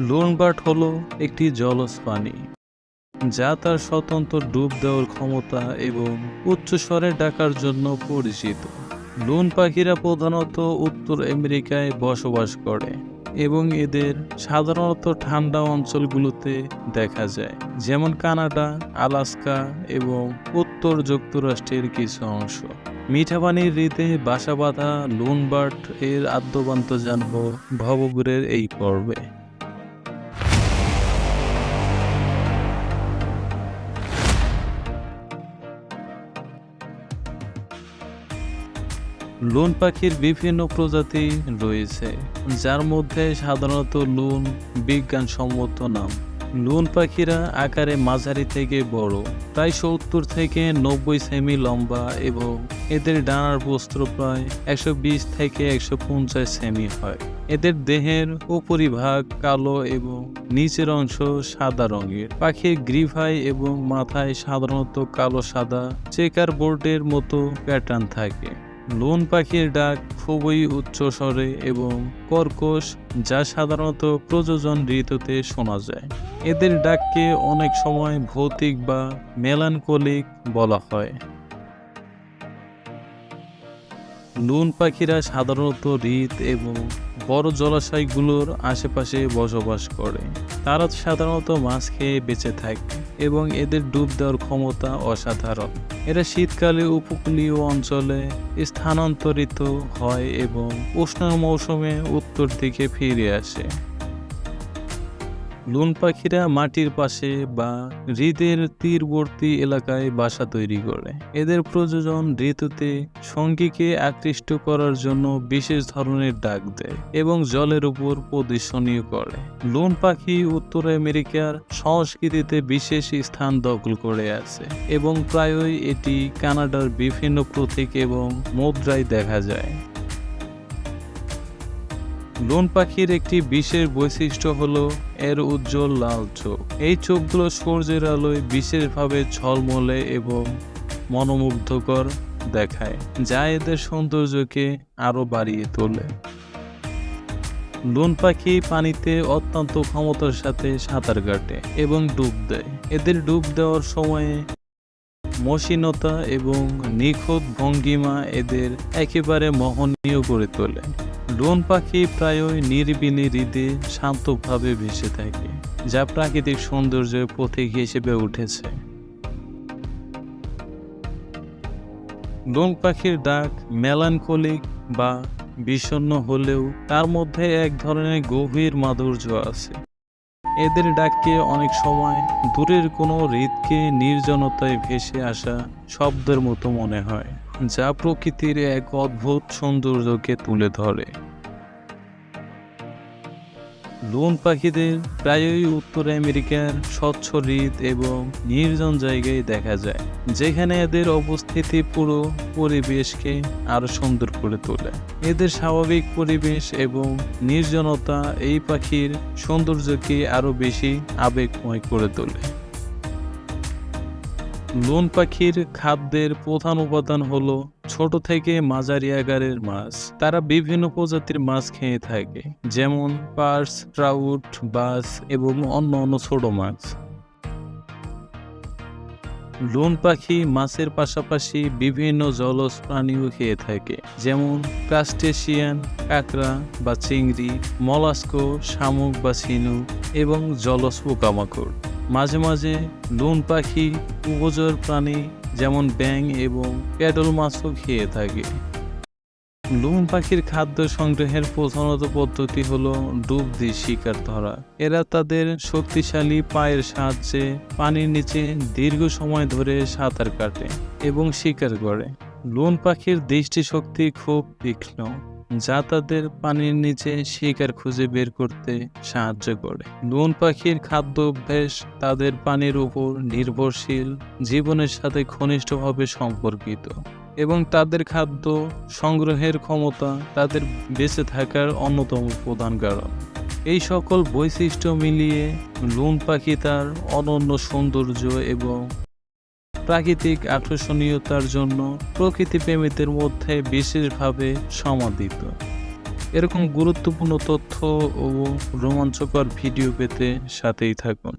লোনবার্ড হলো একটি জলজ প্রাণী যা তার স্বতন্ত্র ডুব দেওয়ার ক্ষমতা এবং উচ্চ স্বরে ডাকার জন্য পরিচিত। লোন পাখিরা প্রধানত উত্তর আমেরিকায় বসবাস করে এবং এদের সাধারণত ঠান্ডা অঞ্চলগুলোতে দেখা যায়, যেমন কানাডা, আলাস্কা এবং উত্তর যুক্তরাষ্ট্রের কিছু অংশ। মিঠা পানির হ্রদে বাসা বাঁধা লোনবার্ড এর আদ্যপান্ত জানব ভবঘুরের এই পর্বে। লোন পাখির বিভিন্ন প্রজাতি রয়েছে, যার মধ্যে সাধারণত লোন বিজ্ঞানসম্মত নাম। লোন পাখিরা আকারে মাঝারি থেকে বড়, প্রায় 70 থেকে 90 সেমি লম্বা এবং এদের ডানার প্রস্থ প্রায় 120 থেকে 150 সেমি হয়। এদের দেহের উপরিভাগ কালো এবং নিচের অংশ সাদা রঙের। পাখির গ্রীভায় এবং মাথায় সাধারণত কালো সাদা চেকার বোর্ডের মতো প্যাটার্ন থাকে। লোন পাখির ডাক খুবই উচ্চ স্বরে এবং কর্কশ, যা সাধারণত প্রজনন ঋতুতে শোনা যায়। এদের ডাককে অনেক সময় ভৌতিক বা মেলানকোলিক বলা হয়। লোন পাখিরা সাধারণত হ্রদ এবং বড় জলাশয়গুলোর আশেপাশে বসবাস করে। তারা সাধারণত মাছ খেয়ে বেঁচে থাকে এবং এদের ডুব দেওয়ার ক্ষমতা অসাধারণ। এরা শীতকালে উপকূলীয় অঞ্চলে স্থানান্তরিত হয় এবং উষ্ণ মৌসুমে উত্তর দিকে ফিরে আসে। লোন পাখিরা মাটির পাশে বা হ্রদের তীরবর্তী এলাকায় বাসা তৈরি করে। এদের প্রজনন ঋতুতে সঙ্গীকে আকৃষ্ট করার জন্য বিশেষ ধরনের ডাক দেয় এবং জলের উপর প্রদর্শনীয় করে। লোন পাখি উত্তর আমেরিকার সংস্কৃতিতে বিশেষ স্থান দখল করে আছে এবং প্রায়ই এটি কানাডার বিভিন্ন প্রতীক এবং মুদ্রায় দেখা যায়। লোন পাখির একটি বিশেষ বৈশিষ্ট্য হলো এর উজ্জ্বল লাল চোখ। এই চোখগুলো সূর্যের আলোয় বিশেষভাবে ঝলমলে এবং মনোমুগ্ধকর দেখায়, যা এদের সৌন্দর্যকে আরো বাড়িয়ে তোলে। লোন পাখি পানিতে অত্যন্ত ক্ষমতার সাথে সাঁতার কাটে এবং ডুব দেয়। এদের ডুব দেওয়ার সময়ে মসৃণতা এবং নিখুঁত ভঙ্গিমা এদের একেবারে মোহনীয় করে তোলে। লোন পাখি প্রায়ই নিরিবিলি হ্রদে শান্তভাবে ভেসে থাকে, যা প্রাকৃতিক সৌন্দর্যের প্রতীক হিসেবে উঠেছে। লোন পাখির ডাক মেলানকোলিক বা বিষণ্ণ হলেও তার মধ্যে এক ধরনের গভীর মাধুর্য আছে। এদের ডাককে অনেক সময় দূরের কোনো হ্রদকে নির্জনতায় ভেসে আসা শব্দের মতো মনে হয়, যা প্রকৃতির এক অদ্ভুত সৌন্দর্যকে তুলে ধরে। লোন পাখিদের প্রায়ই উত্তর আমেরিকার স্বচ্ছ হ্রদ এবং নির্জন জায়গায় দেখা যায়, যেখানে এদের উপস্থিতি পুরো পরিবেশকে আরো সুন্দর করে তোলে। এদের স্বাভাবিক পরিবেশ এবং নির্জনতা এই পাখির সৌন্দর্যকে আরো বেশি আবেগময় করে তোলে। লোন পাখির খাদ্যের প্রধান উপাদান হলো ছোট থেকে মাঝারি আকারের মাছ। তারা বিভিন্ন প্রজাতির মাছ খেয়ে থাকে, যেমন পার্স, ট্রাউট, বাস এবং অন্যান্য ছোট মাছ। লোন পাখি মাছের পাশাপাশি বিভিন্ন জলজ প্রাণীও খেয়ে থাকে, যেমন ক্রাস্টেশিয়ান, কাঁকড়া বা চিংড়ি, মলাস্কো, শামুক বা ঝিনুক এবং জলজ পোকামাকড়। মাঝে মাঝে লোন পাখি উভচর প্রাণী যেমন ব্যাঙ এবং প্যাডল মাছও খেয়ে থাকে। লোন পাখির খাদ্য সংগ্রহের প্রধানত পদ্ধতি হলো ডুব দিয়ে শিকার ধরা। এরা তাদের শক্তিশালী পায়ের সাহায্যে পানির নিচে দীর্ঘ সময় ধরে সাঁতার কাটে এবং শিকার করে। লোন পাখির দৃষ্টিশক্তি খুব তীক্ষ্ণ, যা তাদের পানির নিচে শিকার খুঁজে বের করতে সাহায্য করে। লোন পাখির খাদ্য অভ্যাস তাদের পানির উপর নির্ভরশীল জীবনের সাথে ঘনিষ্ঠভাবে সম্পর্কিত এবং তাদের খাদ্য সংগ্রহের ক্ষমতা তাদের বেঁচে থাকার অন্যতম প্রধান কারণ। এই সকল বৈশিষ্ট্য মিলিয়ে লোন পাখি তার অনন্য সৌন্দর্য এবং প্রাকৃতিক আকর্ষণীয়তার জন্য প্রকৃতিপ্রেমীদের মধ্যে বিশেষভাবে সমাদৃত। এরকম গুরুত্বপূর্ণ তথ্য ও রোমাঞ্চকর ভিডিও পেতে সাথেই থাকুন।